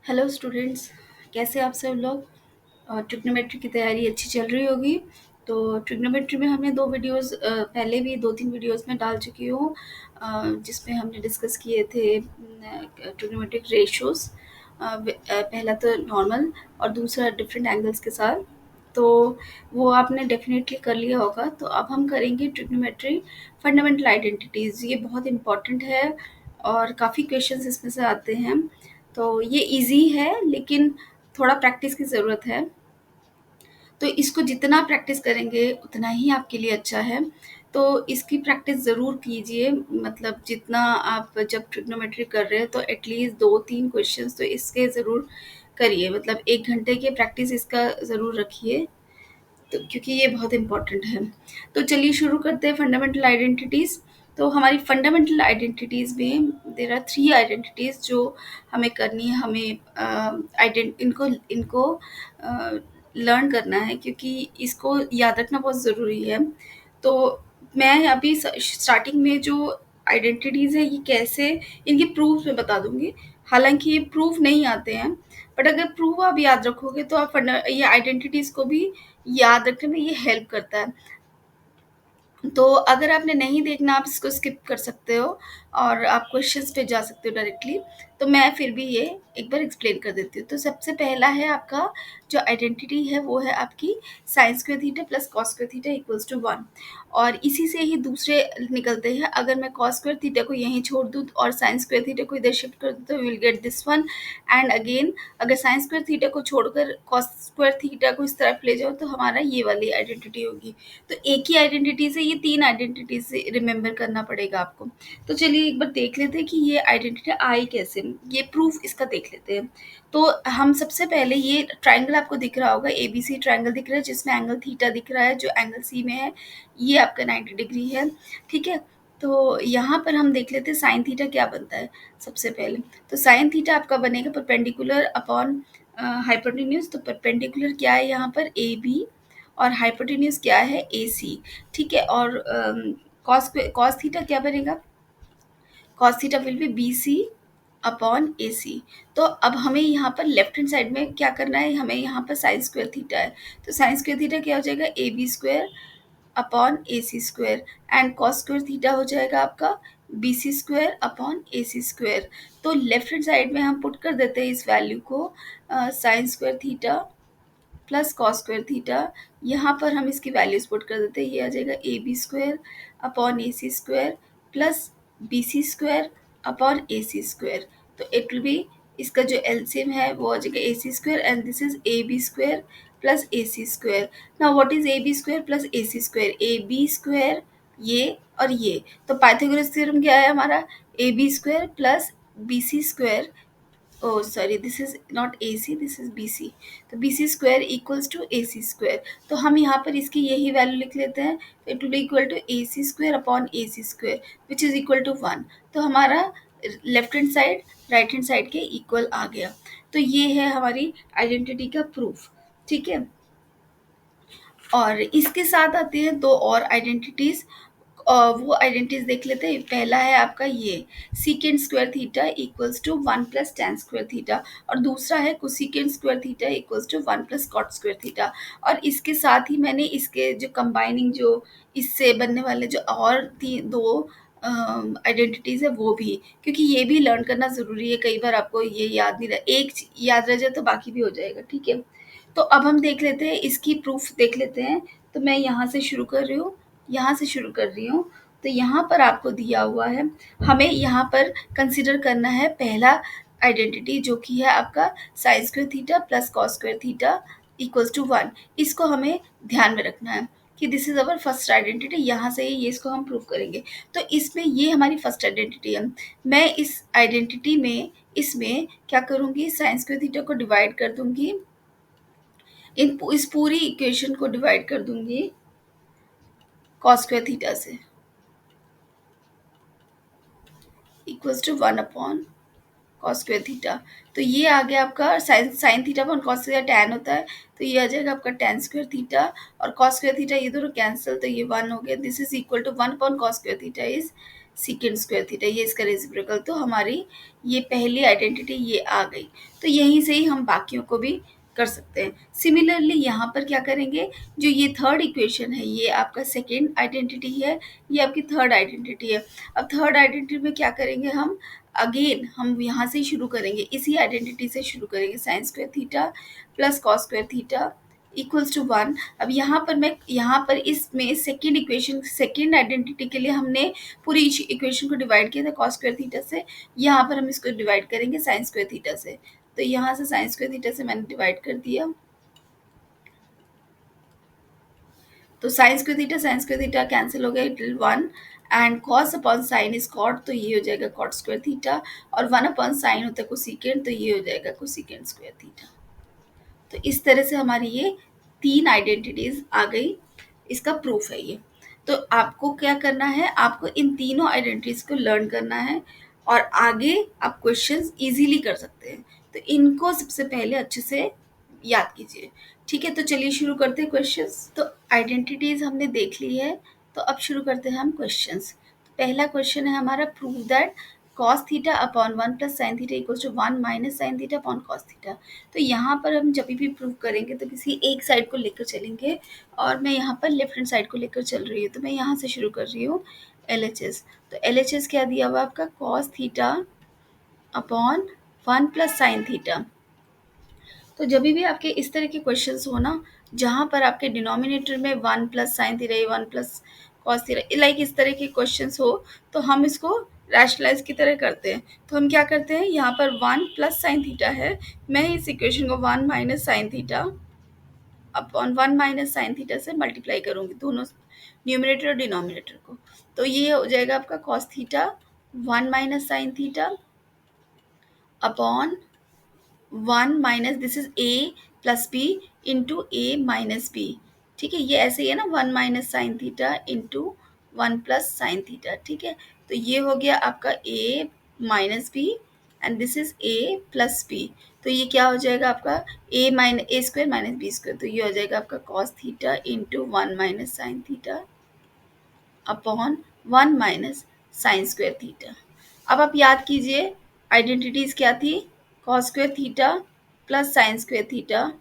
Hello students, कैसे आप सब लोग। ट्रिग्नोमेट्री की तैयारी अच्छी चल रही होगी। तो ट्रिग्नोमेट्री में हमने दो वीडियोस पहले भी दो तीन वीडियोस में डाल चुकी हूँ, जिसमें हमने डिस्कस किए थे ट्रिग्नोमेट्रिक रेशियोज। पहला तो नॉर्मल और दूसरा डिफरेंट एंगल्स के साथ। तो वो आपने डेफिनेटली कर लिया होगा। तो अब हम करेंगे ट्रिग्नोमेट्री फंडामेंटल आइडेंटिटीज़। ये बहुत इंपॉर्टेंट है और काफ़ी क्वेश्चंस इसमें से आते हैं। तो ये इजी है लेकिन थोड़ा प्रैक्टिस की ज़रूरत है। तो इसको जितना प्रैक्टिस करेंगे उतना ही आपके लिए अच्छा है। तो इसकी प्रैक्टिस ज़रूर कीजिए, मतलब जितना आप जब ट्रिग्नोमेट्री कर रहे हैं तो एटलीस्ट 2-3 क्वेश्चंस तो इसके ज़रूर करिए, मतलब 1 घंटे की प्रैक्टिस इसका ज़रूर रखिए। तो क्योंकि ये बहुत इम्पोर्टेंट है। तो चलिए शुरू करते हैं फंडामेंटल आइडेंटिटीज़। तो हमारी फंडामेंटल आइडेंटिटीज़ में देयर आर 3 आइडेंटिटीज़ जो हमें करनी है। हमें इनको इनको लर्न करना है क्योंकि इसको याद रखना बहुत ज़रूरी है। तो मैं अभी स्टार्टिंग में जो आइडेंटिटीज़ है ये कैसे इनके प्रूफ मैं बता दूंगी। हालांकि ये प्रूफ नहीं आते हैं, बट अगर प्रूफ आप याद रखोगे तो आप ये आइडेंटिटीज़ को भी याद रखने में ये हेल्प करता है। तो अगर आपने नहीं देखना आप इसको स्किप कर सकते हो और आप क्वेश्चंस पे जा सकते हो डायरेक्टली। तो मैं फिर भी ये एक बार एक्सप्लेन कर देती हूँ। तो सबसे पहला है आपका जो आइडेंटिटी है वो है आपकी sine square theta plus cos square theta equals to 1। और इसी से ही दूसरे निकलते हैं। अगर मैं कॉस स्क्वायर थीटा को यहीं छोड़ दूँ और साइन स्क्वायर थीटा को इधर शिफ्ट कर दूँ तो will get this one. And again अगर साइन स्क्वायर थीटा को छोड़कर कॉस स्क्वायर थीटा को इस तरफ ले जाओ तो हमारा ये वाली आइडेंटिटी होगी। तो एक ही आइडेंटिटी से ये 3 आइडेंटिटी से रिमेंबर करना पड़ेगा आपको। तो चलिए एक बार देख लेते हैं कि ये आइडेंटिटी आई कैसे, ये प्रूफ इसका देख लेते हैं। तो हम सबसे पहले ये ट्राइंगल आपको दिख रहा होगा, एबीसी ट्राइंगल दिख रहा है जिसमें एंगल थीटा दिख रहा है जो एंगल सी में है। ये आपका 90 डिग्री है, ठीक है। तो यहाँ पर हम देख लेते हैं साइन थीटा क्या बनता है सबसे पहले। तो साइन थीटा आपका बनेगा परपेंडिकुलर अपॉन हाइपोटेन्यूज। तो परपेंडिकुलर क्या है यहाँ पर ए बी और हाइपोटेन्यूज क्या है ए सी, ठीक है। और कॉस थीटा क्या बनेगा, cos theta will be B C upon A C. तो अब हमें यहाँ पर लेफ्ट हैंड साइड में क्या करना है, हमें यहाँ पर साइन स्क्वायर थीटा है। तो साइन स्क्वायर थीटा क्या हो जाएगा, A B square upon A C square. And cos square theta हो जाएगा आपका B C square upon A C square. तो लेफ्ट हैंड साइड में हम पुट कर देते हैं इस वैल्यू को, sine square theta plus cos square theta. यहाँ पर हम इसकी वैल्यूज पुट कर देते हैं। ये आ जाएगा A B square upon A C square plus B C square upon A C square. तो इट विल बी, इसका जो एलसीएम है वो आ जाएगा A C square and this is A B square plus A C square. Now what is A B square plus A C square, A B square ये और ये। तो पाइथागोरस थ्योरम क्या है हमारा, A B square plus B C square, oh sorry this is not AC, this is BC। तो BC square equals to AC square. तो हम यहाँ पर इसकी यही वैल्यू लिख लेते हैं। तो it will be equal to AC square upon AC square which is equal to 1। तो हमारा left hand side right hand side के इक्वल आ गया। तो ये है हमारी आइडेंटिटी का प्रूफ, ठीक है। और इसके साथ आते हैं दो और आइडेंटिटीज। वो आइडेंटिटीज देख लेते हैं। पहला है आपका ये secant square theta equals to 1 plus tan square theta और दूसरा है cosecant square theta equals to 1 plus cot square theta. और इसके साथ ही मैंने इसके जो कंबाइनिंग जो इससे बनने वाले जो और दो आइडेंटिटीज है वो भी, क्योंकि ये भी लर्न करना ज़रूरी है। कई बार आपको ये याद नहीं रहा, एक याद रह जाए तो बाकी भी हो जाएगा, ठीक है। तो अब हम देख लेते हैं इसकी प्रूफ देख लेते हैं। तो मैं यहाँ से शुरू कर रही हूँ, यहाँ से शुरू कर रही हूँ। तो यहाँ पर आपको दिया हुआ है, हमें यहाँ पर कंसिडर करना है पहला आइडेंटिटी जो कि है आपका sine square theta plus cos square theta equals to 1। इसको हमें ध्यान में रखना है कि this is our first identity. यहाँ से ये इसको हम प्रूव करेंगे। तो इसमें ये हमारी फर्स्ट आइडेंटिटी है। मैं इस आइडेंटिटी में इसमें क्या करूँगी, साइन स्क्वायर थीटा को डिवाइड कर दूंगी, इस पूरी इक्वेशन को डिवाइड कर दूंगी कॉस स्क्वायर थीटा से equals to 1 upon cos square theta. तो ये आ गया आपका sine theta upon cos theta tan होता है। तो ये आ जाएगा आपका टैन स्क्वायर थीटा और कॉस स्क्वायर थीटा ये दोनों कैंसिल, तो ये 1 हो गया। This is equal to 1 upon cos square theta is सीकेंड square theta, ये इसका रेसिप्रोकल। तो हमारी ये पहली आइडेंटिटी ये आ गई। तो यहीं से ही हम बाकियों को भी कर सकते हैं। सिमिलरली यहाँ पर क्या करेंगे, जो ये थर्ड इक्वेशन है ये आपका सेकेंड आइडेंटिटी है, ये आपकी थर्ड आइडेंटिटी है। अब थर्ड आइडेंटिटी में क्या करेंगे, हम अगेन हम यहाँ से ही शुरू करेंगे, इसी आइडेंटिटी से शुरू करेंगे। Sine square theta plus cos square theta equals to 1। अब यहाँ पर इसमें सेकेंड इक्वेशन, सेकेंड आइडेंटिटी के लिए हमने पूरी इक्वेशन को डिवाइड किया था कॉस स्क्वायर थीटा से। यहाँ पर हम इसको डिवाइड करेंगे साइन स्क्वायर थीटा से। तो यहाँ से साइन स्क्वायर थीटा से मैंने डिवाइड कर दिया। तो साइन स्क्वायर थीटा कैंसिल हो गया, it will 1। And cos upon sine is cot, तो ये हो जाएगा कॉट स्क्वायर थीटा। और 1 अपॉन साइन होता है कोसिकेंड, तो ये हो जाएगा कोसिकेंड स्क्वायर थीटा। तो इस तरह से हमारी ये तीन आइडेंटिटीज आ गई। इसका प्रूफ है ये। तो आपको क्या करना है, आपको इन तीनों आइडेंटिटीज को लर्न करना है और आगे आप क्वेश्चंस इजीली कर सकते हैं। तो इनको सबसे पहले अच्छे से याद कीजिए। ठीक है, तो चलिए शुरू करते हैं क्वेश्चंस। तो आइडेंटिटीज हमने देख ली है, तो अब शुरू करते हैं हम क्वेश्चंस। पहला क्वेश्चन है हमारा, prove that cos theta upon 1 plus sine theta equals to 1 minus sine theta upon cos theta. तो यहाँ पर हम जब भी प्रूव करेंगे तो किसी एक साइड को लेकर चलेंगे, और मैं यहाँ पर लेफ्ट हैंड साइड को लेकर चल रही हूँ। तो मैं यहाँ से शुरू कर रही हूँ LHS। तो LHS क्या दिया हुआ आपका, cos theta upon 1 plus sine theta. तो जब भी आपके इस तरह के क्वेश्चंस हो ना, जहाँ पर आपके डिनोमिनेटर में 1 plus sine theta, 1 plus cos theta, like इस तरह के क्वेश्चंस हो, तो हम इसको रैशनलाइज की तरह करते हैं। तो हम क्या करते हैं, यहाँ पर 1 प्लस साइन थीटा है, मैं इस इक्वेशन को 1 minus sine theta upon 1 minus sine theta से मल्टीप्लाई करूँगी, दोनों न्यूमरेटर और डिनोमिनेटर को। तो ये हो जाएगा आपका cos theta 1 minus sine theta upon 1 minus this is a plus b into a minus b. ठीक है, ये ऐसे ही है ना, 1 minus sine theta into 1 plus sine theta. ठीक है, तो ये हो गया आपका a minus b and this is a plus b. तो ये क्या हो जाएगा आपका a minus a square minus b square. तो ये हो जाएगा आपका cos theta into 1 minus sine theta upon 1 minus sine square theta. अब आप याद कीजिए आइडेंटिटीज क्या थी, cos square theta plus sine square theta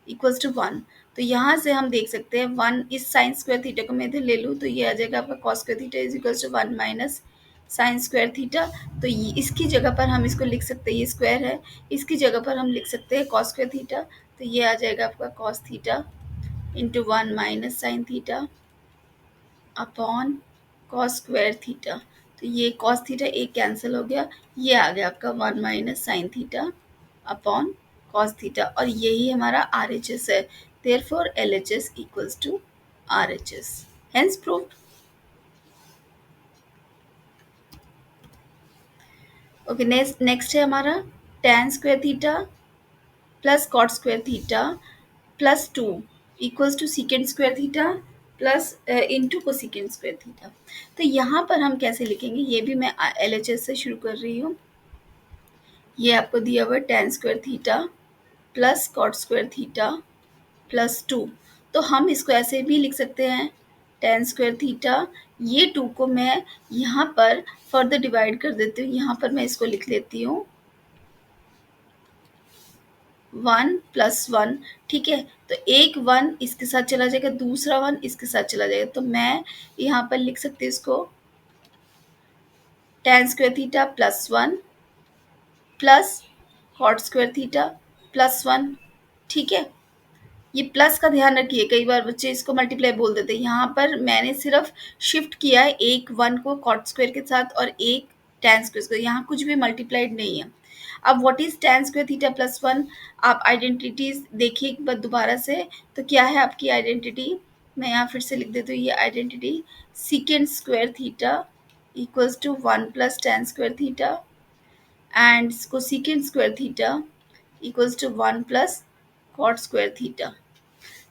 equals to 1। तो यहाँ से हम देख सकते हैं 1, इस साइन स्क्वायर थीटा को मैं इधर ले लूँ तो ये आ जाएगा आपका cos square theta is equals to 1 minus sine square theta. तो ये इसकी जगह पर हम इसको लिख सकते हैं, ये स्क्वायर है, इसकी जगह पर हम लिख सकते हैं कॉस स्क्वायर थीटा। तो ये आ जाएगा आपका cos theta into 1 minus sine theta upon cos square theta. तो ये कॉस थीटा एक कैंसिल हो गया, ये आ गया आपका 1 minus sine theta upon cos theta, और यही हमारा RHS है। Therefore LHS equals to RHS, hence proved. Okay, next है हमारा tan square theta plus cot square theta plus 2 equals to secant square theta plus into cosecant square theta. तो यहाँ पर हम कैसे लिखेंगे, ये भी मैं LHS से शुरू कर रही हूँ। ये आपको दिया हुआ tan square theta plus cot square theta plus 2। तो हम इसको ऐसे भी लिख सकते हैं, tan स्क्वायर थीटा, ये 2 को मैं यहाँ पर फर्दर डिवाइड कर देती हूँ। यहाँ पर मैं इसको लिख लेती हूँ 1 प्लस 1। ठीक है, तो एक 1 इसके साथ चला जाएगा, दूसरा 1 इसके साथ चला जाएगा। तो मैं यहाँ पर लिख सकती हूँ इसको tan square theta plus 1 plus cot square theta plus 1। ठीक है, ये प्लस का ध्यान रखिए, कई बार बच्चे इसको मल्टीप्लाई बोल देते हैं। यहाँ पर मैंने सिर्फ शिफ्ट किया है एक 1 को कॉट स्क्वायर के साथ और एक tan स्क्वायर को, यहाँ कुछ भी मल्टीप्लाइड नहीं है। अब what is tan square theta plus 1, आप आइडेंटिटीज देखिए एक बार दोबारा से। तो क्या है आपकी आइडेंटिटी, मैं यहाँ फिर से लिख देती हूँ ये identity, secant square theta equals to 1 plus tan square theta and cosecant square theta equals to 1 plus cot square theta.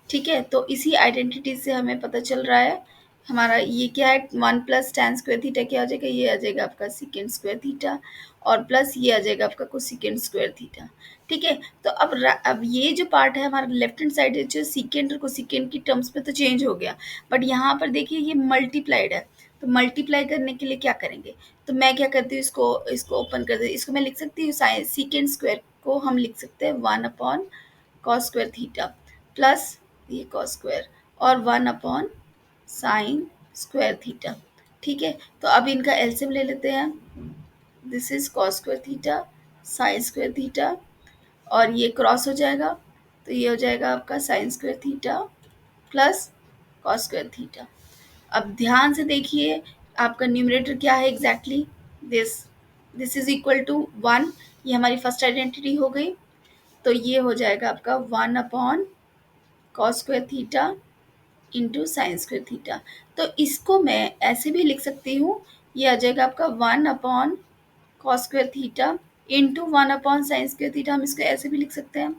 ठीक है, तो इसी आइडेंटिटी से हमें पता चल रहा है हमारा ये क्या है, 1 प्लस tan स्क्वायर थीटा क्या हो जाएगा, ये आ जाएगा आपका सीकेंड स्क्वायर थीटा और प्लस ये आ जाएगा आपका कोसिकेंड स्क्वायर थीटा। ठीक है, तो अब ये जो पार्ट है हमारा लेफ्ट हैंड साइड है, जो सीकेंड और कोसिकेंड की टर्म्स में तो चेंज हो गया, बट यहाँ पर देखिए ये मल्टीप्लाइड है। तो मल्टीप्लाई करने के लिए क्या करेंगे, तो मैं क्या करती हूँ, इसको इसको ओपन कर देती, इसको मैं लिख सकती हूँ साइन सीकेंड स्क्वायर को हम लिख सकते हैं 1/cos² थीटा प्लस ये कॉस स्क्वायर और 1/sin² थीटा। ठीक है, तो अब इनका एलसीएम ले लेते हैं। This is cos² theta sin² theta और ये क्रॉस हो जाएगा, तो ये हो जाएगा आपका sin² theta plus cos² theta. अब ध्यान से देखिए आपका न्यूमरेटर क्या है exactly, this this is equal to 1, ये हमारी फर्स्ट आइडेंटिटी हो गई। तो ये हो जाएगा आपका 1/cos² थीटा इंटू sin²थीटा। तो इसको मैं ऐसे भी लिख सकती हूँ, ये आ जाएगा आपका 1/cos²थीटा इंटू 1/sin²थीटा, हम इसको ऐसे भी लिख सकते हैं।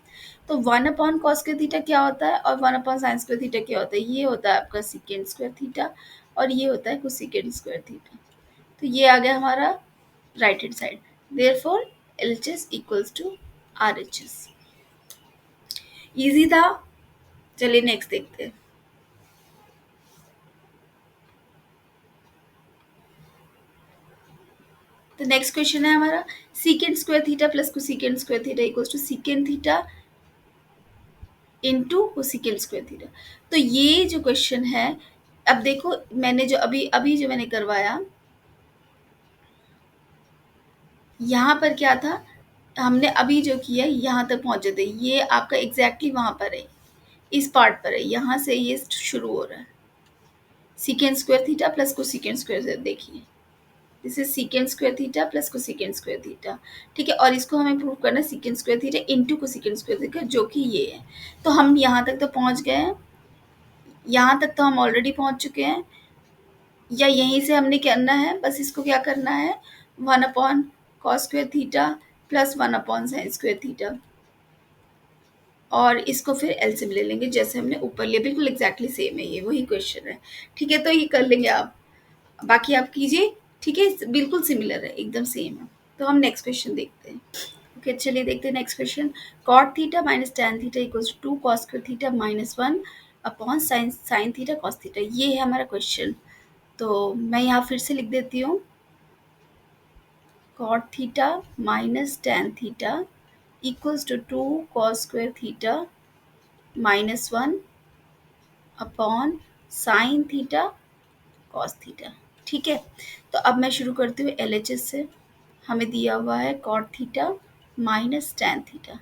तो 1/cos²थीटा क्या होता है और 1/sin²थीटा क्या होता है, ये होता है आपका sec²थीटा और ये होता है cosec²थीटा। तो ये आ गया हमारा right hand side, therefore LHS equals to RHS। Easy था, चलिए नेक्स्ट देखते हैं। तो नेक्स्ट क्वेश्चन है हमारा sec² थीटा प्लस cosec²थीटा equals to sec theta into cosec²थीटा। तो ये जो क्वेश्चन है, अब देखो मैंने जो अभी अभी जो मैंने करवाया, यहाँ पर क्या था, हमने अभी जो किया यहाँ तक पहुंचे थे, ये आपका एग्जैक्टली वहां पर है, इस पार्ट पर है, यहाँ से ये शुरू हो रहा है sec² थीटा प्लस cosec², देखिए this is sec² theta plus cosec²थीटा। ठीक है, और इसको हमें प्रूव करना है sec² थीटा इंटू cosec²थीटा, जो कि ये है। तो हम यहाँ तक तो पहुँच गए हैं, यहाँ तक तो हम ऑलरेडी पहुँच चुके हैं, या यहीं से हमने करना है, बस इसको क्या करना है 1/cos²थीटा प्लस 1/sin²थीटा और इसको फिर एलसीएम ले लेंगे जैसे हमने ऊपर लिया, बिल्कुल एग्जैक्टली सेम है, ये वही क्वेश्चन है। ठीक है, तो ये कर लेंगे आप, बाकी आप कीजिए। ठीक है, बिल्कुल सिमिलर है, एकदम सेम है। तो हम नेक्स्ट क्वेश्चन देखते हैं। ओके, चलिए देखते हैं next question. cot theta minus tan theta equals to 2 cos² theta minus 1/sin theta cos theta, ये है हमारा क्वेश्चन। तो मैं यहाँ फिर से लिख देती हूँ, cot theta minus tan theta equals to 2 cos² theta minus 1/sin theta cos theta. ठीक है, तो अब मैं शुरू करती हूँ LHS से। हमें दिया हुआ है cot theta minus tan theta.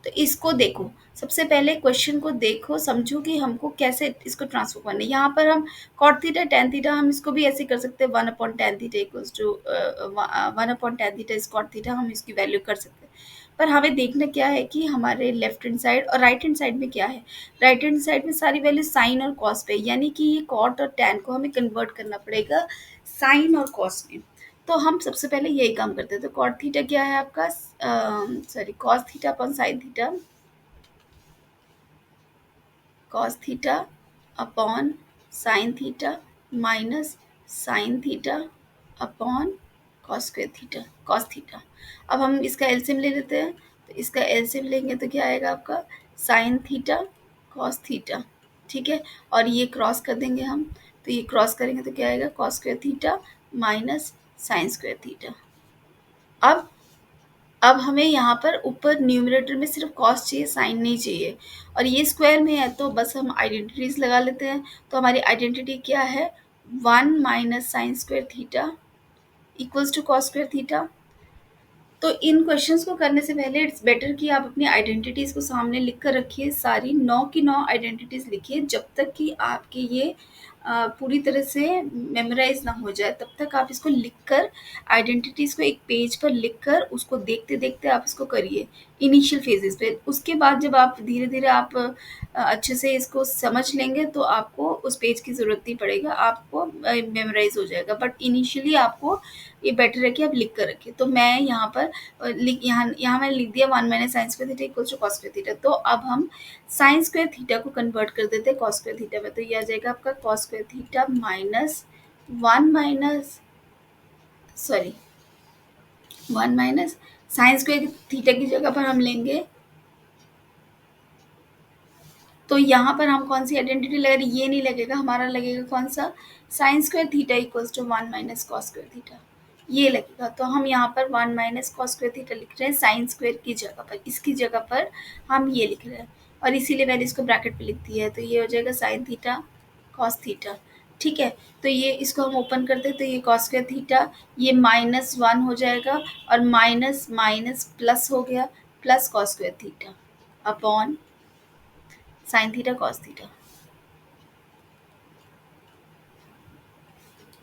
तो इसको देखो, सबसे पहले क्वेश्चन को देखो, समझो कि हमको कैसे इसको ट्रांसफर करना है। यहाँ पर हम cot थीटा tan थीटा, हम इसको भी ऐसे कर सकते हैं 1/tan theta equals to 1/tan theta is cot theta, हम इसकी वैल्यू कर सकते हैं। पर हमें देखना क्या है कि हमारे लेफ्ट हैंड साइड और राइट हैंड साइड में क्या है। राइट हैंड साइड में सारी वैल्यू साइन और कॉस पे, यानी कि ये cot और tan को हमें कन्वर्ट करना पड़ेगा साइन और कॉस में। तो हम सबसे पहले यही काम करते हैं। तो cot थीटा क्या है आपका, sorry cos theta upon sine theta, cos theta upon sine theta minus sine theta upon cos theta. अब हम इसका एलसीएम ले लेते हैं, तो इसका एलसीएम लेंगे तो क्या आएगा आपका साइन थीटा cos थीटा। ठीक है, और ये क्रॉस कर देंगे हम, तो ये क्रॉस करेंगे तो क्या आएगा cos² theta minus sin² theta. अब हमें यहाँ पर ऊपर न्यूमरेटर में सिर्फ कॉस चाहिए, साइन नहीं चाहिए, और ये स्क्वायर में है तो बस हम आइडेंटिटीज लगा लेते हैं। तो हमारी आइडेंटिटी क्या है, 1 - sin² theta equals to cos² theta. तो इन क्वेश्चंस को करने से पहले इट्स बेटर कि आप अपनी आइडेंटिटीज को सामने लिख कर रखिए, सारी 9 की 9 आइडेंटिटीज लिखिए, जब तक कि आपकी ये पूरी तरह से मेमोराइज ना हो जाए, तब तक आप इसको लिखकर आइडेंटिटीज को एक पेज पर लिखकर उसको देखते देखते आप इसको करिए इनिशियल फेजेस पे। उसके बाद जब आप धीरे धीरे आप अच्छे से इसको समझ लेंगे तो आपको उस पेज की ज़रूरत नहीं पड़ेगा, आपको मेमोराइज हो जाएगा। बट इनिशियली आपको ये बेटर है कि आप लिख कर रखिए। तो मैं यहाँ पर यहाँ मैंने लिख दिया 1 - sin² theta equals to cos² theta. तो अब हम sin² थीटा को कन्वर्ट कर देते हैं cos² थीटा में, तो ये आ जाएगा आपका cos² theta minus 1 minus sin² theta की जगह पर हम लेंगे तो यहाँ पर हम कौन सी आइडेंटिटी लगा रहे हैं, ये नहीं लगेगा, हमारा लगेगा कौन सा, sine square theta equals to 1 minus cos square theta, ये लगेगा। तो हम यहाँ पर 1 माइनस कॉस स्क्वायर थीटा लिख रहे हैं साइन स्क्वायर की जगह पर, इसकी जगह पर हम ये लिख रहे हैं, और इसीलिए मैंने इसको ब्रैकेट पे लिख दिया है। तो ये हो जाएगा साइन थीटा कॉस थीटा, ठीक है। तो ये इसको हम ओपन करते हैं, तो ये कॉस स्क्वायर थीटा, ये -1 हो जाएगा, और माइनस माइनस प्लस हो गया, plus cos square theta upon sine theta cos theta.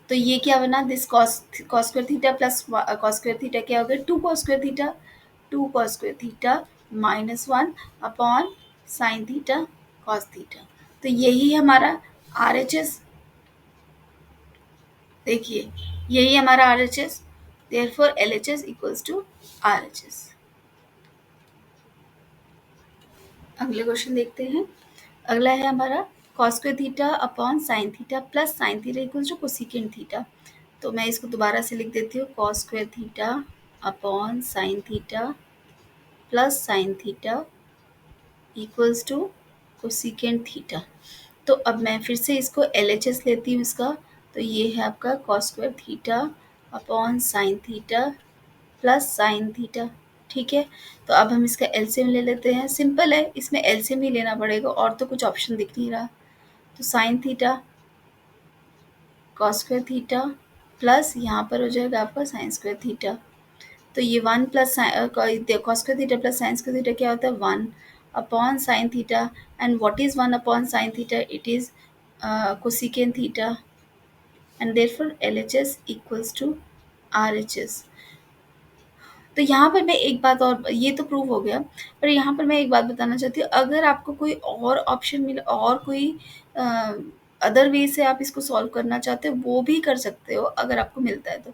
तो ये क्या बना, this cos square theta plus cos square theta क्या हो गया, 2 cos square theta, 2 cos square theta -1 upon sine theta cos theta. तो यही हमारा आर एच एस, देखिए यही हमारा R H S, therefore L H S equals to R H S. अगले क्वेश्चन देखते हैं। अगला है हमारा cos square theta upon sine theta plus sine theta equals to cosecant theta. तो मैं इसको दोबारा से लिख देती हूँ, cos square theta upon sine theta plus sine theta equals to cosecant theta. तो अब मैं फिर से इसको एल एच एस लेती हूँ इसका। तो ये है आपका cos square theta upon sine theta plus sine theta, ठीक है। तो अब हम इसका एलसीएम ले लेते हैं, सिंपल है, इसमें एलसीएम ही लेना पड़ेगा, और तो कुछ ऑप्शन दिख नहीं रहा। तो sign theta cos square theta plus यहाँ पर हो जाएगा आपका साइन स्क्वायर थीटा। तो ये 1 plus cos square theta plus sine square theta क्या होता है, 1 upon sine theta, and what is 1 upon sine theta, it is cosecant theta, and therefore LHS equals to RHS. तो यहाँ पर मैं एक बात और, ये तो प्रूव हो गया, पर यहाँ पर मैं एक बात बताना चाहती हूँ, अगर आपको कोई और ऑप्शन मिले और कोई अदर वे से आप इसको सॉल्व करना चाहते हो वो भी कर सकते हो, अगर आपको मिलता है तो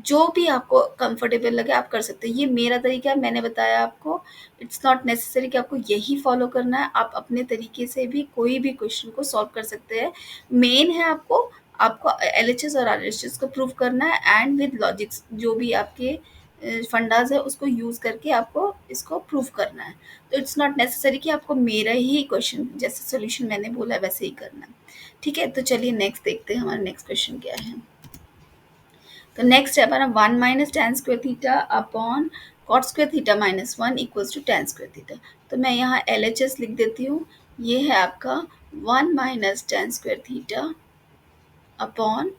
जो भी आपको कंफर्टेबल लगे आप कर सकते हो। ये मेरा तरीका है, मैंने बताया आपको, इट्स नॉट नेसेसरी कि आपको यही फॉलो करना है, आप अपने तरीके से भी कोई भी क्वेश्चन को सॉल्व कर सकते हैं। मेन है आपको आपको एलएचएस और आरएचएस को प्रूव करना है, एंड विद लॉजिक्स जो भी आपके फंडाज है उसको यूज करके आपको इसको प्रूव करना है। तो इट्स नॉट नेसेसरी कि आपको मेरा ही क्वेश्चन जैसे सोल्यूशन मैंने बोला है वैसे ही करना है, ठीक है। तो चलिए नेक्स्ट देखते हैं, हमारा नेक्स्ट क्वेश्चन क्या है। तो नेक्स्ट है हमारा 1 minus tan square theta upon cot square theta -1 equals to tan square theta. तो मैं यहाँ एल एच एस लिख देती हूँ, ये है आपका 1 minus tan square theta upon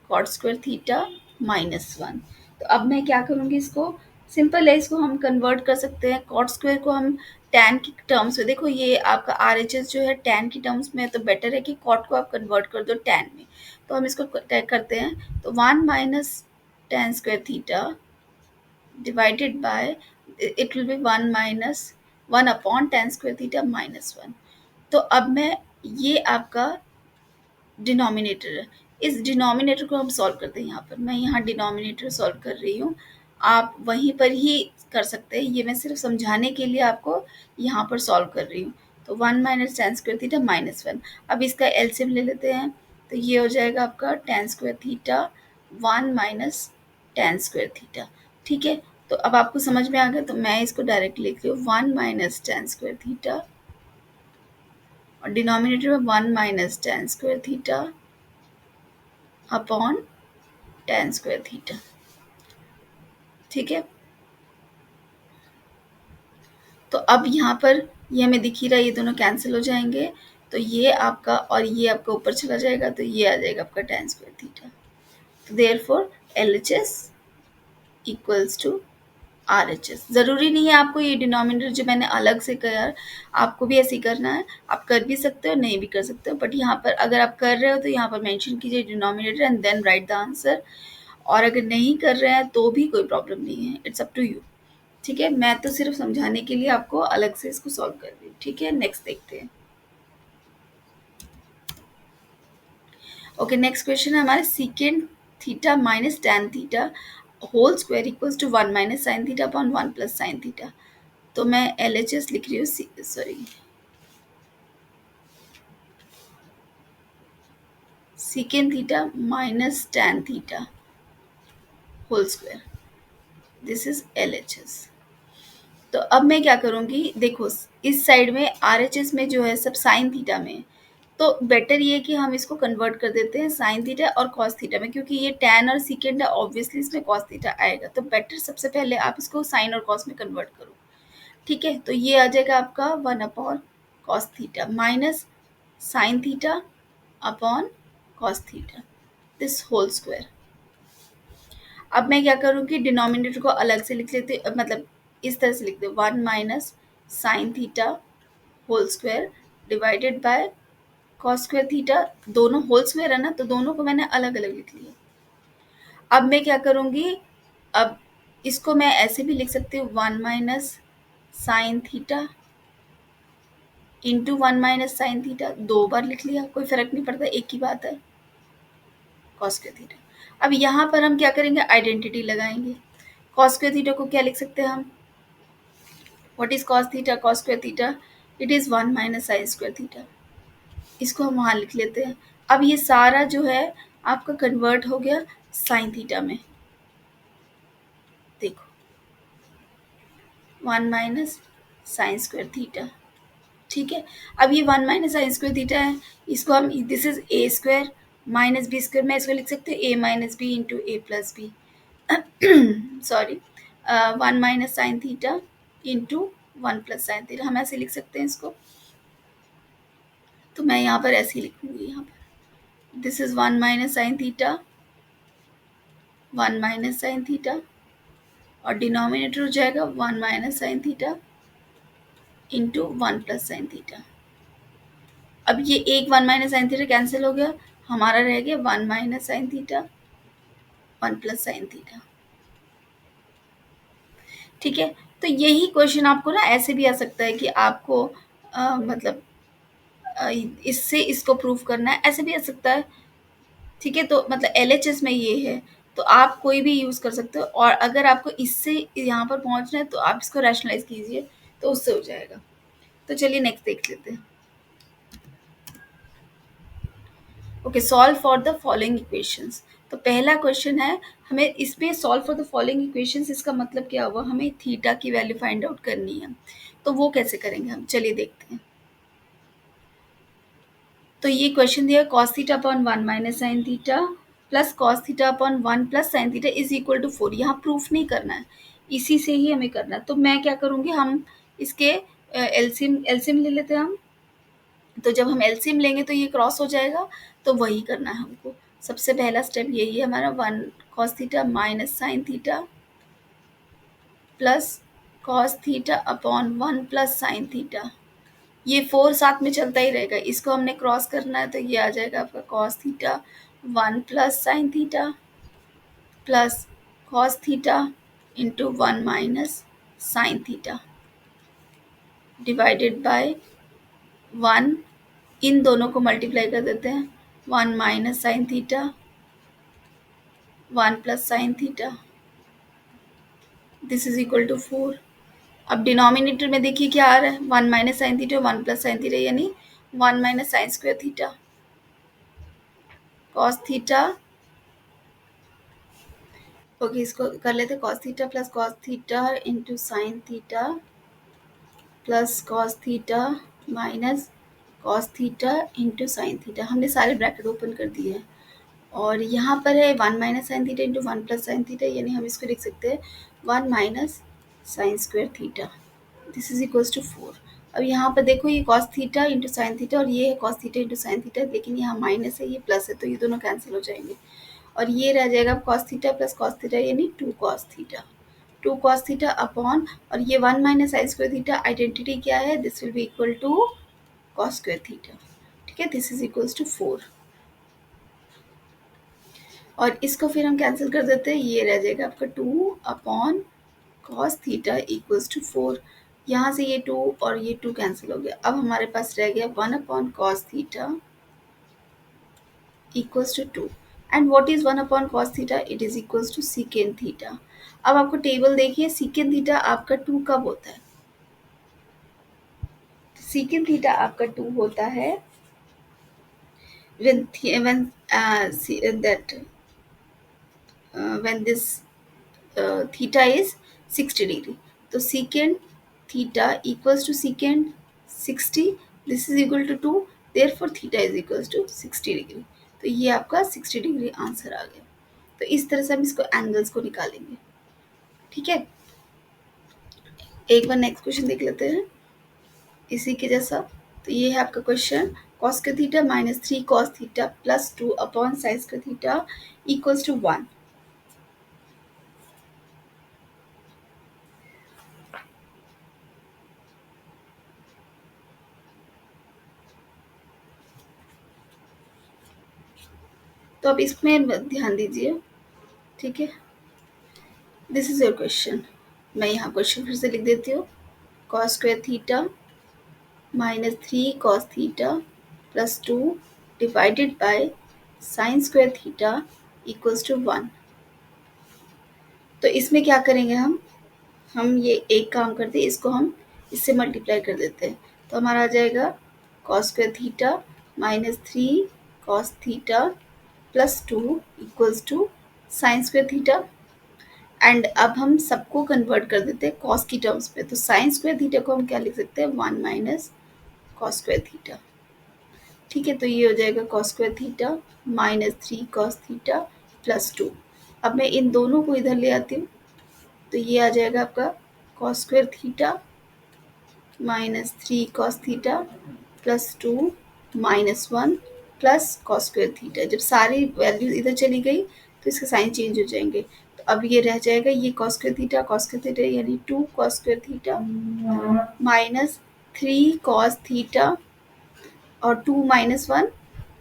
cot square theta -1। तो अब मैं क्या करूँगी, इसको सिंपल है, इसको हम कन्वर्ट कर सकते हैं, कॉट स्क्वायर को हम टैन की टर्म्स में, देखो ये आपका आर एच एस जो है टैन की टर्म्स में है, तो बेटर है कि कॉट को आप कन्वर्ट कर दो टैन में। तो हम इसको करते हैं, तो 1 minus tan square theta divided bye, it will B 1 minus 1 upon ten square theta -1। तो अब मैं, ये आपका डिनोमिनेटर है, इस डिनोमिनेटर को हम सॉल्व करते हैं। यहाँ पर मैं यहाँ डिनोमिनेटर सॉल्व कर रही हूँ, आप वहीं पर ही कर सकते हैं, ये मैं सिर्फ समझाने के लिए आपको यहाँ पर सॉल्व कर रही हूँ। तो 1 माइनस टेन स्क्वायर थीटा -1, अब इसका एलसीएम ले लेते हैं। तो ये हो जाएगा आपका tan square theta 1 minus tan square theta, ठीक है। तो अब आपको समझ में आ गया, तो मैं इसको डायरेक्ट लिख रही हूँ 1 माइनस टेन स्क्वायर थीटा, और डिनोमिनेटर में 1 minus tan square theta upon ten square theta, ठीक है। तो अब यहाँ पर ये हमें दिख ही रहा है, ये दोनों कैंसिल हो जाएंगे, तो ये आपका और ये आपका ऊपर चला जाएगा, तो ये आ जाएगा आपका टेन स्क्वायर थीटा। तो therefore LHS equals to RHS. ज़रूरी नहीं है आपको ये डिनोमिनेटर जो मैंने अलग से कहा, आपको भी ऐसे ही करना है, आप कर भी सकते हो नहीं भी कर सकते हो, बट यहाँ पर अगर आप कर रहे हो तो यहाँ पर मेंशन कीजिए denominator and then write the answer, और अगर नहीं कर रहे हैं तो भी कोई प्रॉब्लम नहीं है, इट्स अप टू यू, ठीक है। मैं तो सिर्फ समझाने के लिए आपको अलग से इसको सॉल्व कर रही हूँ, ठीक है। नेक्स्ट देखते हैं। ओके, नेक्स्ट क्वेश्चन है हमारे secant theta minus tan theta whole square equals to 1 minus sine theta upon 1 plus sine theta. तो मैं एल एच एस लिख रही हूँ, sorry secant theta minus tan theta whole square, this is L H S. तो अब मैं क्या करूँगी, देखो इस साइड में आरएचएस में जो है सब साइन थीटा में है, तो बेटर ये है कि हम इसको कन्वर्ट कर देते हैं साइन थीटा और कॉस थीटा में, क्योंकि ये टैन और सीकेंड है, ऑब्वियसली इसमें कॉस थीटा आएगा, तो बेटर सबसे पहले आप इसको साइन और कॉस में कन्वर्ट करो। ठीक है, तो ये आ जाएगा आपका 1 upon cos theta minus sine theta upon cos theta, this whole square. अब मैं क्या करूँगी, डिनोमिनेटर को अलग से लिख लेते, मतलब इस तरह से लिख दो, 1 - sine theta whole square divided by cos square theta, दोनों होल स्क्वायर है ना, तो दोनों को मैंने अलग अलग लिख लिया। अब मैं क्या करूँगी, अब इसको मैं ऐसे भी लिख सकती हूँ, 1 - sine theta into 1 - sine theta, 2 बार लिख लिया, कोई फर्क नहीं पड़ता, एक ही बात है, कॉस स्क्वायर थीटा। अब यहाँ पर हम क्या करेंगे, आइडेंटिटी लगाएंगे। कॉस स्क्वायर थीटा को क्या लिख सकते हैं हम, what is cos theta, cos square theta it is 1 - sine square theta, इसको हम वहाँ लिख लेते हैं। अब ये सारा जो है आपका कन्वर्ट हो गया साइन थीटा में, देखो 1 - साइन स्क्वायर थीटा। ठीक है, अब ये 1 - साइन स्क्वायर थीटा है, इसको हम, this is a square minus b square, मैं इसको लिख सकती हूँ a minus b into a plus b, sorry 1 - sine theta into 1 + sine theta, हम ऐसे लिख सकते हैं इसको, तो मैं यहाँ पर ऐसे ही लिखूंगी, यहाँ पर this is 1 - sine theta 1 - sine theta, और डिनोमिनेटर हो जाएगा 1 - sine theta into 1 + sine theta. अब ये एक 1 - साइन थीटा कैंसिल हो गया, हमारा रह गया 1 - साइन थीटा 1 + साइन थीटा। ठीक है, तो यही क्वेश्चन आपको ना ऐसे भी आ सकता है कि आपको मतलब इससे इसको प्रूव करना है, ऐसे भी आ सकता है। ठीक है, तो मतलब एलएचएस में ये है, तो आप कोई भी यूज़ कर सकते हो, और अगर आपको इससे यहाँ पर पहुँचना है तो आप इसको रैशनलाइज कीजिए, तो उससे हो जाएगा। तो चलिए नेक्स्ट देख लेते हैं। Okay, solve for the following equations. तो पहला क्वेश्चन है, हमें इसमें solve for the following equations, इसका मतलब क्या हुआ, हमें थीटा की वैल्यू फाइंड आउट करनी है, तो वो कैसे करेंगे हम, चलिए देखते हैं। तो ये क्वेश्चन दिया, cos theta upon 1 - sine theta plus cos theta upon 1 + sine theta is equal to 4, यहाँ प्रूफ नहीं करना है, इसी से ही हमें करना है। तो मैं क्या करूँगी, हम इसके एलसीएम एलसीएम ले लेते हैं हम, तो जब हम एलसीएम लेंगे तो ये क्रॉस हो जाएगा, तो वही करना है हमको। सबसे पहला स्टेप यही है हमारा, 1 cos theta minus sine theta plus cos theta upon 1 + sine theta, ये 4 साथ में चलता ही रहेगा, इसको हमने क्रॉस करना है, तो ये आ जाएगा आपका cos theta 1 + sine theta plus cos theta into 1 - sine theta divided by 1, इन दोनों को मल्टीप्लाई कर देते हैं, 1 - sine theta 1 + sine theta, this is equal to 4। अब डिनोमिनेटर में देखिए क्या आ रहा है, 1 - साइन थीटा 1 + साइन थीटा, यानी 1 - sine square theta cos theta. Okay, इसको कर लेते, cos theta plus cos theta into sine theta plus cos theta minus cos theta into sine theta, हमने सारे ब्रैकेट ओपन कर दिए हैं, और यहाँ पर है 1 - sine theta into 1 + sine theta, यानी हम इसको लिख सकते हैं 1 - sine square theta, this is equals to 4। अब यहाँ पर देखो, ये cos theta into sine theta और ये है cos theta into sine theta, लेकिन यहाँ माइनस है, ये प्लस है, तो ये दोनों कैंसिल हो जाएंगे, और ये रह जाएगा cos theta plus cos theta, यानी 2 cos थीटा अपॉन, और ये 1 - साइन स्क्वायर थीटा आइडेंटिटी क्या है, this will be equal to cos square theta. ठीक है, दिस इज इक्वल्स टू 4, और इसको फिर हम कैंसिल कर देते हैं, ये रह जाएगा आपका 2/cos थीटा इक्वल्स टू 4, यहाँ से ये 2 और ये 2 कैंसिल हो गया, अब हमारे पास रह गया 1/cos theta equals to 2, and what is 1/cos theta, it is equals to secant theta. अब आपको टेबल देखिए, सीकेंड थीटा आपका 2 कब होता है, सीकेंड थीटा आपका 2 होता है when that when this theta is 60 degree, तो secant theta equals to secant 60, this is equal to 2, therefore theta is equals to 60 degree. तो ये आपका 60 डिग्री आंसर आ गया। तो इस तरह से हम इसको एंगल्स को निकालेंगे। ठीक है, एक बार नेक्स्ट क्वेश्चन देख लेते हैं इसी के जैसा। तो ये है आपका क्वेश्चन, कॉस का theta minus 3 cos theta plus 2 upon size का थीटा इक्वल्स टू 1। तो अब इसमें ध्यान दीजिए। ठीक है, दिस इज योर क्वेश्चन। मैं यहाँ क्वेश्चन फिर से लिख देती हूँ, cos square theta minus 3 cos theta plus 2 divided by sine square theta equals to 1। तो इसमें क्या करेंगे हम ये एक काम करते हैं, इसको हम इससे मल्टीप्लाई कर देते हैं। तो हमारा आ जाएगा cos square theta minus 3 cos theta plus 2 equals to sine square theta. And अब हम सबको कन्वर्ट कर देते हैं कॉस की टर्म्स पे। तो साइन स्क्वायर थीटा को हम क्या लिख सकते हैं, 1 माइनस कॉस स्क्वायर थीटा। ठीक है, तो ये हो जाएगा cos square theta minus 3 cos theta plus 2। अब मैं इन दोनों को इधर ले आती हूँ, तो ये आ जाएगा आपका cos square theta minus 3 cos theta plus 2 minus 1 plus cos square theta. जब सारी वैल्यू इधर चली गई तो इसके साइन चेंज हो जाएंगे। तो अब ये रह जाएगा ये कॉस स्क्वायर थीटा यानी 2 cos square theta minus 3 cos theta और 2 माइनस 1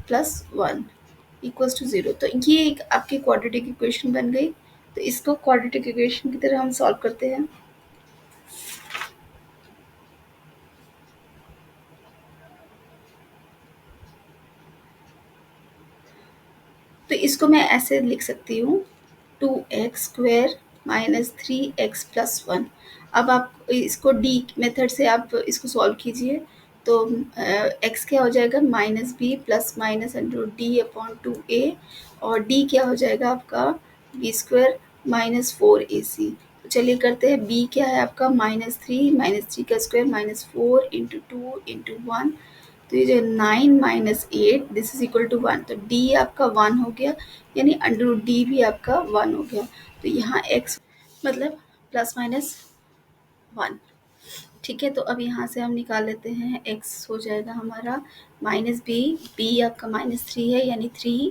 प्लस 1 इक्वल्स टू 0। तो ये एक आपकी क्वाड्रेटिक इक्वेशन बन गई। तो इसको क्वाड्रेटिक इक्वेशन की तरह हम सॉल्व करते हैं। तो इसको मैं ऐसे लिख सकती हूँ, 2x² माइनस 3x प्लस 1। अब आप इसको डी मेथड से आप इसको सॉल्व कीजिए। तो x क्या हो जाएगा, minus B plus minus under D upon 2a, और d क्या हो जाएगा आपका b² माइनस 4ac। तो चलिए करते हैं, b क्या है आपका माइनस 3 का स्क्वायर माइनस 4 इंटू 2 इंटू 1। तो ये जो 9 minus 8 this is equal to 1। तो d आपका 1 हो गया, यानी अंडर रूट डी भी आपका 1 हो गया। तो यहाँ x मतलब प्लस माइनस 1। ठीक है, तो अब यहाँ से हम निकाल लेते हैं, x हो जाएगा हमारा माइनस बी आपका माइनस 3 है, यानी 3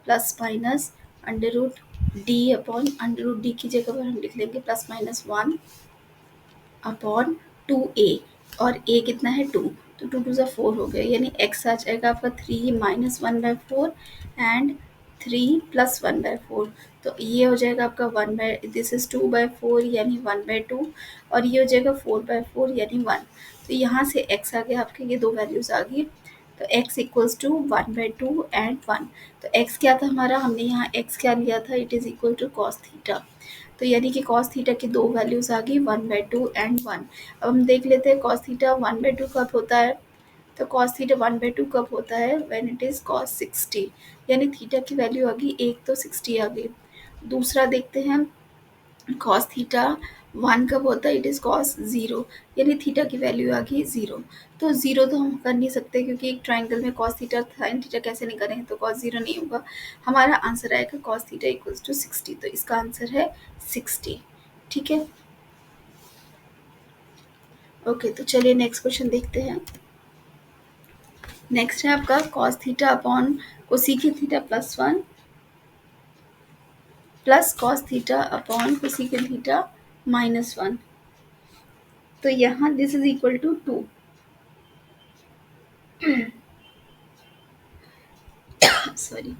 plus minus under root D upon under root D की जगह पर हम लिख लेंगे प्लस माइनस 1 अपॉन 2a, और a कितना है 2, तो 2 2 ज़ा 4 हो गया, यानी x आ जाएगा आपका 3 माइनस 1/4 एंड 3 प्लस 1/4। तो ये हो जाएगा आपका 1 दिस इज 2/4 यानी 1/2, और ये हो जाएगा 4/4 यानी 1। तो यहाँ से x आ गया आपके, ये दो वैल्यूज़ आ गई। तो x इक्वल्स टू 1/2 एंड 1। तो x क्या था हमारा, हमने यहाँ x क्या लिया था, it is equal to cos theta. तो यानी कि कॉस थीटा की दो वैल्यूज़ आ गई 1/2 एंड 1। अब हम देख लेते हैं कॉस थीटा 1/2 कब होता है। तो कॉस थीटा 1/2 कब होता है, व्हेन इट इज़ कॉस 60, यानी थीटा की वैल्यू आ गई एक, तो 60 आ गई। दूसरा देखते हैं कॉस थीटा 1 कब होता है, इट इज़ कॉस 0, यानी थीटा की वैल्यू आ गई 0। तो 0 तो हम कर नहीं सकते, क्योंकि एक ट्राइंगल में कॉस थीटा साइन थीटा कैसे नहीं करेंगे, तो कॉस 0 नहीं होगा। हमारा आंसर आएगा कॉस थीटा इक्वल्स टू 60। तो इसका आंसर है 60। ठीक है, ओके, तो चलिए नेक्स्ट क्वेश्चन देखते हैं। नेक्स्ट है आपका cos theta upon cosec theta plus 1 plus cos theta upon cosec theta minus 1। तो यहाँ this is equal to 2। Sorry.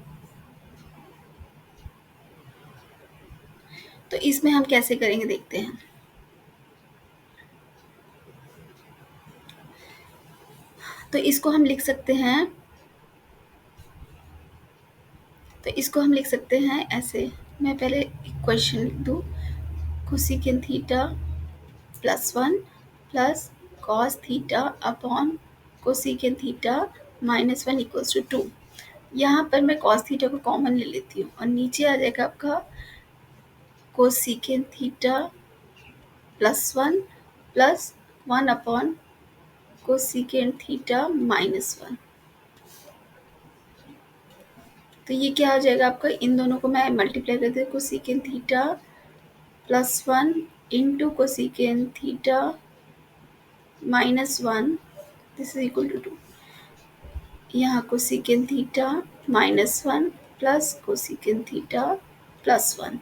तो इसमें हम कैसे करेंगे देखते हैं। तो इसको हम लिख सकते हैं, ऐसे। मैं पहले इक्वेशन लिख दूँ, cosec theta plus 1 plus cos theta upon cosec theta minus 1 equals to 2। यहाँ पर मैं कॉस थीटा को कॉमन ले लेती हूँ, और नीचे आ जाएगा आपका cosec theta plus 1 plus 1 upon cosecant theta minus 1। तो ये क्या हो जाएगा आपका, इन दोनों को मैं मल्टीप्लाई कर देती हूँ, cosecant theta plus 1 into cosecant theta minus 1, this is equal to 2। यहाँ cosecant theta minus 1 plus cosecant theta plus 1,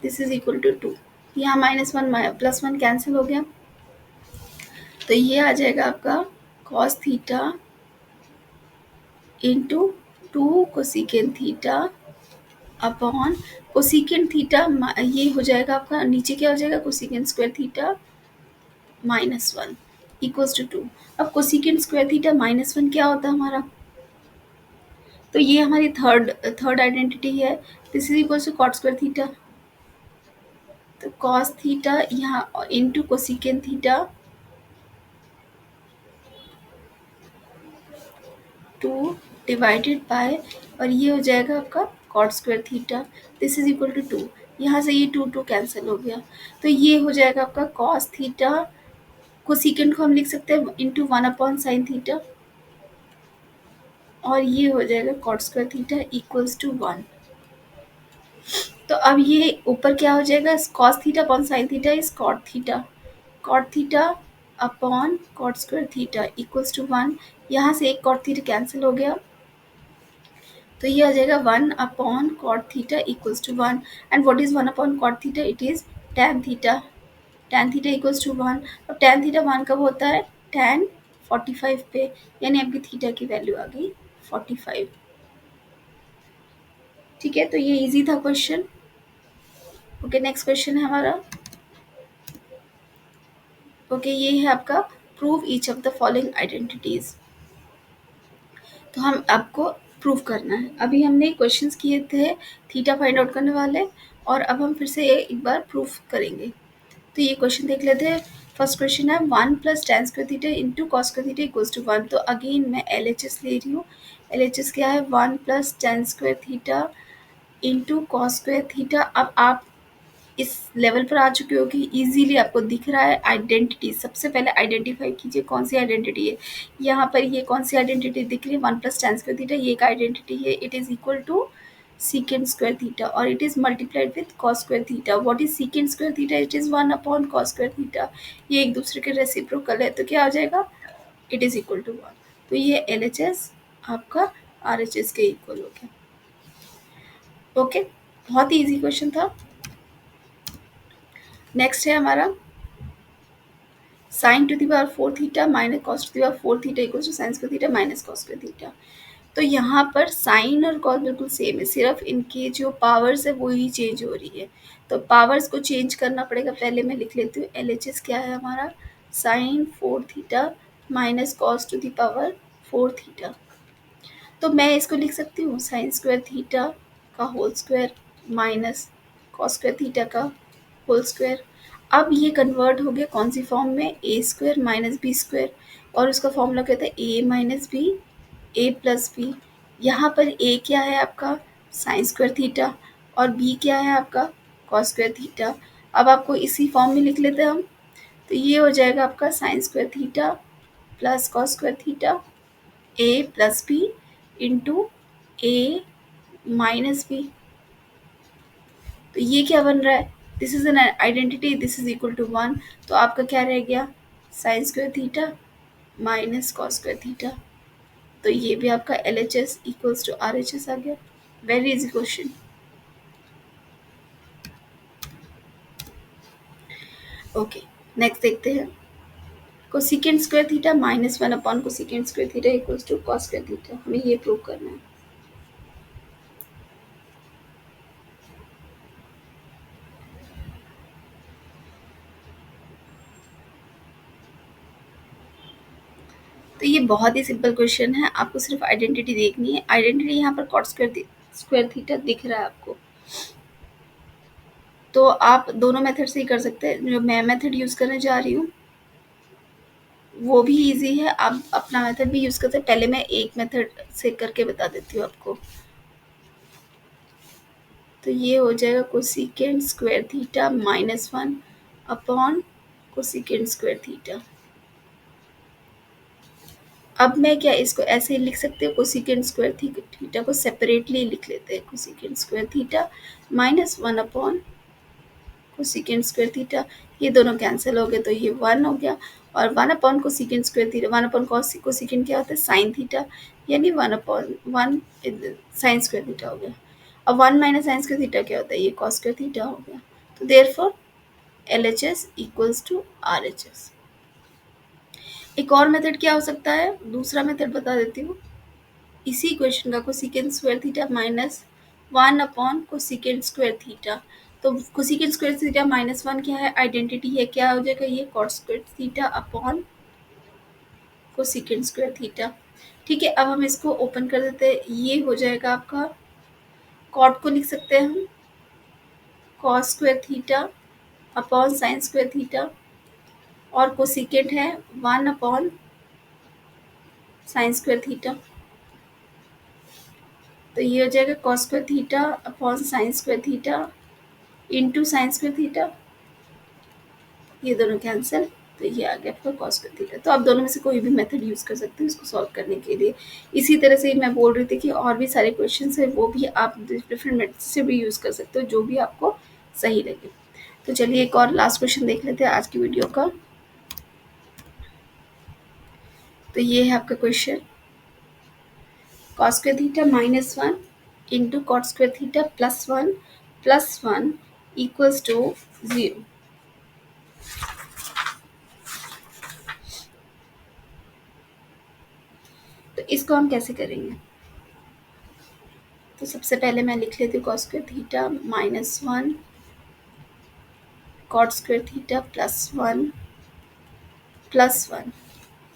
this is equal to 2। यहाँ -1 +1 कैंसिल हो गया, तो ये आ जाएगा आपका cos theta into 2 cosecant theta upon cosecant theta, ये हो जाएगा आपका, नीचे क्या हो जाएगा, cosecant square theta -1 equals to 2। अब कोसिकेंट स्क्वायर थीटा -1 क्या होता है हमारा, तो ये हमारी थर्ड आइडेंटिटी है। This is equals to cot square theta, तो कॉस थीटा यहाँ into cosecant theta 2 divided by, और ये हो जाएगा आपका cot square theta, this is equal to 2। यहाँ से ये 2 कैंसिल हो गया, तो ये हो जाएगा आपका कॉस थीटा, कोसिकेंट को हम लिख सकते हैं इंटू 1 अपॉन साइन थीटा, और ये हो जाएगा cot square theta equals to 1। तो अब ये ऊपर क्या हो जाएगा, cos theta upon sine theta is cot theta upon cot square theta equals to 1। यहाँ से एक कॉट थीटा कैंसिल हो गया, तो ये आ जाएगा 1 upon cot theta equals to 1। And what is 1 upon cot theta, it is tan theta, tan theta equals to 1। अब tan थीटा 1 कब होता है, tan 45 पे, यानी आपकी थीटा की वैल्यू आ गई 45। ठीक है, तो ये इजी था क्वेश्चन। ओके, नेक्स्ट क्वेश्चन है हमारा। ओके, ये है आपका prove each of the following identities. तो हम आपको प्रूव करना है, अभी हमने क्वेश्चंस किए थे थीटा फाइंड आउट करने वाले, और अब हम फिर से एक बार प्रूफ करेंगे। तो ये क्वेश्चन देख लेते हैं। फर्स्ट क्वेश्चन है 1 plus tan square theta into cos square theta equals to 1। तो अगेन मैं LHS ले रही हूँ। LHS क्या है, 1 plus tan square theta into cos square theta. अब आप इस लेवल पर आ चुके हो कि इजीली आपको दिख रहा है आइडेंटिटी। सबसे पहले आइडेंटिफाई कीजिए कौन सी आइडेंटिटी है। यहाँ पर ये कौन सी आइडेंटिटी दिख रही है, 1 प्लस tan स्क्वायर थीटा, ये एक आइडेंटिटी है। It is equal to secant square theta, और it is multiplied with cos square theta. What is secant square theta, it is 1 upon cos square theta. ये एक दूसरे के रेसिप्रोकल है, तो क्या आ जाएगा, इट इज इक्वल टू 1। तो ये LHS आपका RHS के इक्वल हो गया। ओके, बहुत ही इजी क्वेश्चन था। नेक्स्ट है हमारा sine to the power 4 theta minus cos to the power 4 theta equal to sine square theta minus cos square theta. तो यहाँ पर साइन और कॉस बिल्कुल सेम है, सिर्फ इनकी जो पावर्स है वो ही चेंज हो रही है। तो पावर्स को चेंज करना पड़ेगा। पहले मैं लिख लेती हूँ, LHS क्या है हमारा, sine 4 theta minus cos to the power 4 theta. तो मैं इसको लिख सकती हूँ साइन स्क्वायर थीटा का whole square minus cos square theta का होल स्क्वायर। अब ये कन्वर्ट हो गया कौन सी फॉर्म में, a square minus b square, और उसका फॉर्मूला कहता है a minus b a plus b. यहाँ पर ए क्या है आपका साइन स्क्वायर थीटा, और बी क्या है आपका कॉस स्क्वायर थीटा। अब आपको इसी फॉर्म में लिख लेते हैं हम। तो ये हो जाएगा आपका sine square theta plus cos square theta a plus b into a minus b. तो ये क्या बन रहा है, this is an identity, this is equal to 1। तो आपका क्या रह गया, sine square theta minus cos square theta. तो ये भी आपका LHS इक्वल्स टू RHS आ गया। Very easy question. Okay, next देखते हैं। Cosecant square theta minus 1 upon cosecant square theta equals to cos square theta, हमें ये प्रूव करना है। तो ये बहुत ही सिंपल क्वेश्चन है, आपको सिर्फ आइडेंटिटी देखनी है। आइडेंटिटी यहाँ पर कॉट स्क्वायर थीटा दिख रहा है आपको, तो आप दोनों मेथड से ही कर सकते हैं। जो मैं मेथड यूज़ करने जा रही हूँ वो भी इजी है, आप अपना मेथड भी यूज़ कर सकते हैं। पहले मैं एक मेथड से करके बता देती हूँ आपको। तो ये हो जाएगा cosecant square theta -1 upon cosecant square theta. अब मैं क्या इसको ऐसे ही लिख सकती हूँ, कोसिकेंट स्क्वायर थीटा को सेपरेटली लिख लेते हैं, cosecant square theta minus 1 upon cosecant square theta. ये दोनों कैंसिल हो गए तो ये 1 हो गया, और 1 upon cosecant square theta, 1 upon cosecant क्या होता है, साइन थीटा, यानी 1 अपॉन 1 साइन स्क्वायर थीटा हो गया। अब 1 माइनस साइन स्क्वायर थीटा क्या होता है, ये कॉस स्क्वायर थीटा हो गया। तो therefore LHS equals to RHS। एक और मेथड क्या हो सकता है, दूसरा मेथड बता देती हूँ इसी इक्वेशन का, cosecant square theta minus 1 upon cosecant square theta. तो कोसिकेंट स्क्वायर थीटा माइनस 1 क्या है, आइडेंटिटी है, क्या हो जाएगा ये cot square theta upon cosecant square theta. ठीक है, अब हम इसको ओपन कर देते हैं, ये हो जाएगा आपका, कॉट को लिख सकते हैं हम cos square theta upon sine square theta, और कोसिकेंट है 1 अपॉन साइन स्क्वायर थीटा। तो ये हो जाएगा cos square theta upon sine square theta into sign square theta, ये दोनों कैंसिल, तो ये आ गया आपका कॉस स्क्वायर थीटा। तो आप दोनों में से कोई भी मेथड यूज़ कर सकते हो इसको सॉल्व करने के लिए। इसी तरह से मैं बोल रही थी कि और भी सारे क्वेश्चंस है, वो भी आप डिफरेंट मेथड से भी यूज़ कर सकते हो, जो भी आपको सही लगे। तो चलिए एक और लास्ट क्वेश्चन देख लेते हैं आज की वीडियो का। तो ये है आपका question, cos square theta minus 1 into cot square theta plus one equals to 0। तो इसको हम कैसे करेंगे, तो सबसे पहले मैं लिख लेती हूँ cos square theta minus 1 cot square theta plus one,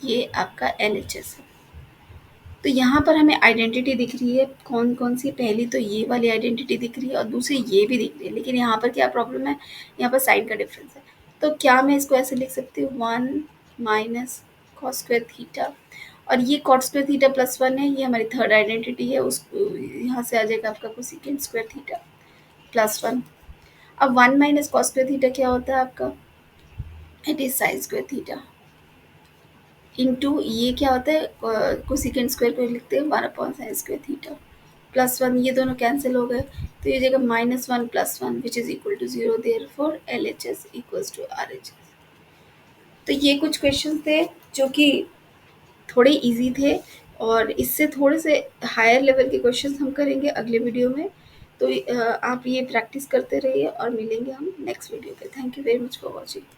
ये आपका LHS है। तो यहाँ पर हमें आइडेंटिटी दिख रही है, कौन कौन सी, पहली तो ये वाली आइडेंटिटी दिख रही है और दूसरी ये भी दिख रही है, लेकिन यहाँ पर क्या प्रॉब्लम है, यहाँ पर साइन का डिफरेंस है। तो क्या मैं इसको ऐसे लिख सकती हूँ, 1 माइनस कॉस स्क्वायर थीटा, और ये कॉट स्क्वायर थीटा प्लस 1 है, ये हमारी थर्ड आइडेंटिटी है, उस यहाँ से आ जाएगा आपका कोसिकेंट स्क्वायर थीटा प्लस 1। अब 1 माइनस कॉस स्क्वायर थीटा क्या होता है आपका, it is sine square theta into ये क्या होता है, कोसिकेंट स्क्वायर को लिखते हैं 1 upon sine square theta plus 1, ये दोनों कैंसिल हो गए, तो ये जगह minus 1 plus 1 which is equal to 0, therefore LHS equals to RHS। तो ये कुछ क्वेश्चन थे जो कि थोड़े इजी थे, और इससे थोड़े से हायर लेवल के क्वेश्चन हम करेंगे अगले वीडियो में। तो आप ये प्रैक्टिस करते रहिए और मिलेंगे हम नेक्स्ट वीडियो पे। Thank you very much for watching.